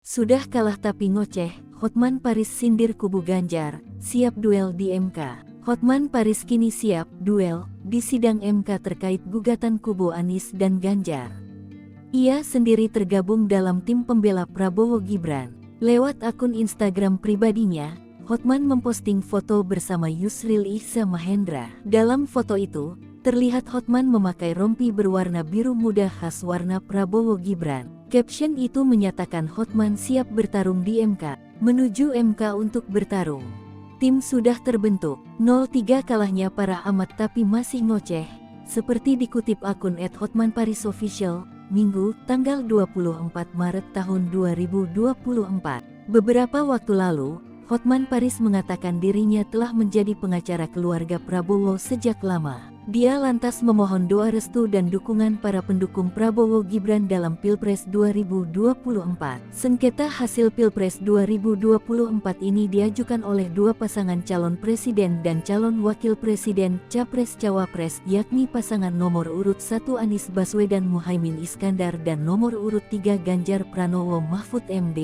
Sudah kalah tapi ngoceh, Hotman Paris sindir kubu Ganjar, siap duel di MK. Hotman Paris kini siap duel di sidang MK terkait gugatan kubu Anies dan Ganjar. Ia sendiri tergabung dalam tim pembela Prabowo Gibran. Lewat akun Instagram pribadinya, Hotman memposting foto bersama Yusril Iza Mahendra. Dalam foto itu, terlihat Hotman memakai rompi berwarna biru muda khas warna Prabowo Gibran. Caption itu menyatakan Hotman siap bertarung di MK, menuju MK untuk bertarung. Tim sudah terbentuk, 0-3 kalahnya para amat tapi masih ngoceh, seperti dikutip akun @hotmanparisofficial, Minggu, tanggal 24 Maret tahun 2024. Beberapa waktu lalu, Hotman Paris mengatakan dirinya telah menjadi pengacara keluarga Prabowo sejak lama. Dia lantas memohon doa restu dan dukungan para pendukung Prabowo Gibran dalam Pilpres 2024. Sengketa hasil Pilpres 2024 ini diajukan oleh dua pasangan calon presiden dan calon wakil presiden Capres-Cawapres, yakni pasangan nomor urut 1 Anies Baswedan Muhaimin Iskandar dan nomor urut 3 Ganjar Pranowo Mahfud MD.